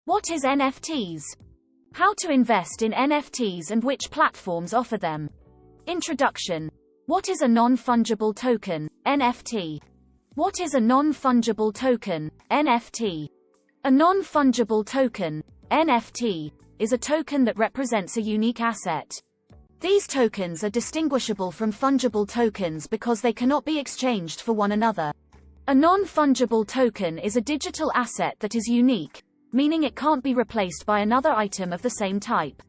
What is NFTs? How to invest in NFTs and which platforms offer them. Introduction. What is a non-fungible token, NFT? What is a non-fungible token, NFT? A non-fungible token, NFT, is a token that represents a unique asset. These tokens are distinguishable from fungible tokens because they cannot be exchanged for one another. A non-fungible token is a digital asset that is unique, meaning it can't be replaced by another item of the same type.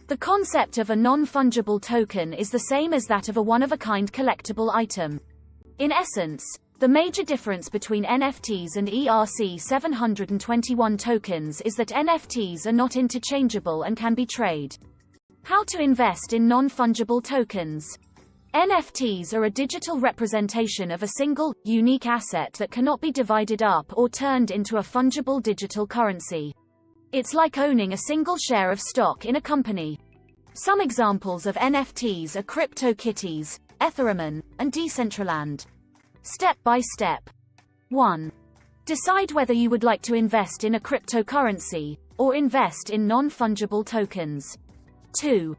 The concept of a non-fungible token is the same as that of a one-of-a-kind collectible item. In essence, the major difference between NFTs and ERC-721 tokens is that NFTs are not interchangeable and can be traded. How to invest in non-fungible tokens. NFTs are a digital representation of a single, unique asset that cannot be divided up or turned into a fungible digital currency. It's like owning a single share of stock in a company. Some examples of NFTs are CryptoKitties, Ethereum, and Decentraland. Step by step. 1. Decide whether you would like to invest in a cryptocurrency, or invest in non-fungible tokens. 2.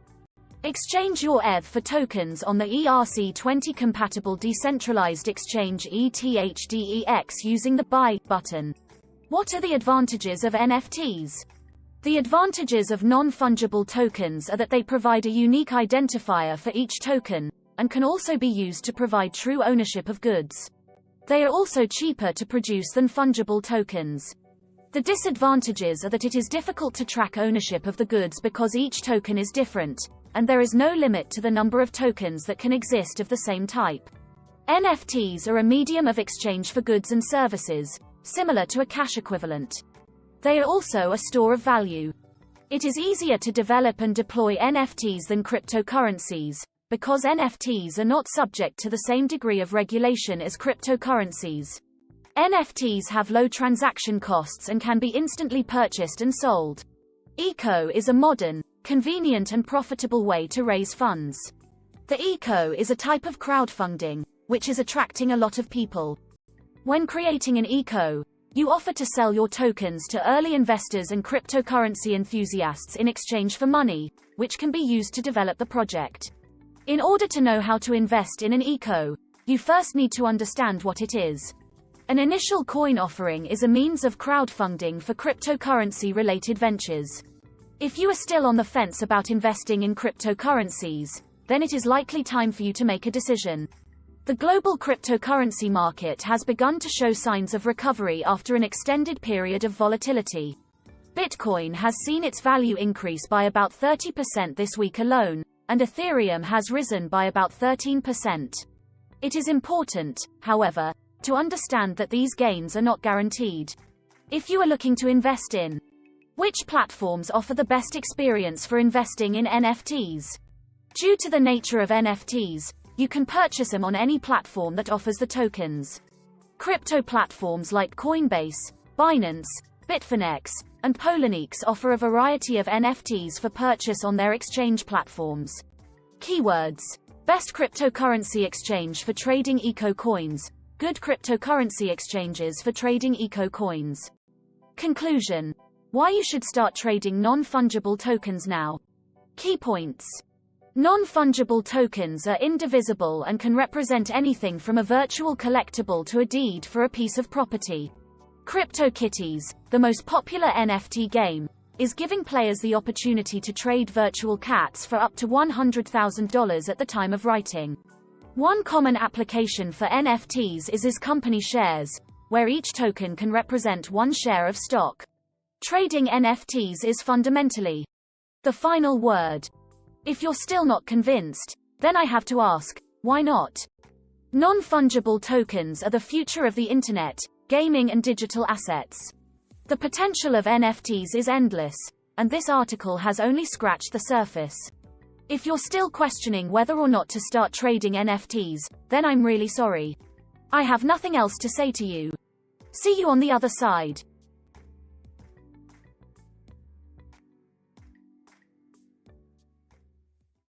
Exchange your ETH for tokens on the ERC-20-compatible decentralized exchange ETHDEX using the Buy button. What are the advantages of NFTs? The advantages of non-fungible tokens are that they provide a unique identifier for each token, and can also be used to provide true ownership of goods. They are also cheaper to produce than fungible tokens. The disadvantages are that it is difficult to track ownership of the goods because each token is different, and there is no limit to the number of tokens that can exist of the same type. NFTs are a medium of exchange for goods and services, similar to a cash equivalent. They are also a store of value. It is easier to develop and deploy NFTs than cryptocurrencies, because NFTs are not subject to the same degree of regulation as cryptocurrencies. NFTs have low transaction costs and can be instantly purchased and sold. ECO is a modern, convenient and profitable way to raise funds. The ECO is a type of crowdfunding, which is attracting a lot of people. When creating an ECO, you offer to sell your tokens to early investors and cryptocurrency enthusiasts in exchange for money, which can be used to develop the project. In order to know how to invest in an ECO, you first need to understand what it is. An initial coin offering is a means of crowdfunding for cryptocurrency-related ventures. If you are still on the fence about investing in cryptocurrencies, then it is likely time for you to make a decision. The global cryptocurrency market has begun to show signs of recovery after an extended period of volatility. Bitcoin has seen its value increase by about 30% this week alone, and Ethereum has risen by about 13%. It is important, however, to understand that these gains are not guaranteed. If you are looking to invest in, which platforms offer the best experience for investing in NFTs? Due to the nature of NFTs, you can purchase them on any platform that offers the tokens. Crypto platforms like Coinbase, Binance, Bitfinex, and Poloniex offer a variety of NFTs for purchase on their exchange platforms. Keywords: best cryptocurrency exchange for trading eco coins, good cryptocurrency exchanges for trading eco coins. Conclusion: why you should start trading non-fungible tokens now. Key points: non-fungible tokens are indivisible and can represent anything from a virtual collectible to a deed for a piece of property. CryptoKitties, the most popular NFT game, is giving players the opportunity to trade virtual cats for up to $100,000 at the time of writing. One common application for NFTs is company shares, where each token can represent one share of stock. Trading NFTs is fundamentally the final word. If you're still not convinced, then I have to ask, why not? Non-fungible tokens are the future of the internet, gaming and digital assets. The potential of NFTs is endless, and this article has only scratched the surface. If you're still questioning whether or not to start trading NFTs, then I'm really sorry. I have nothing else to say to you. See you on the other side.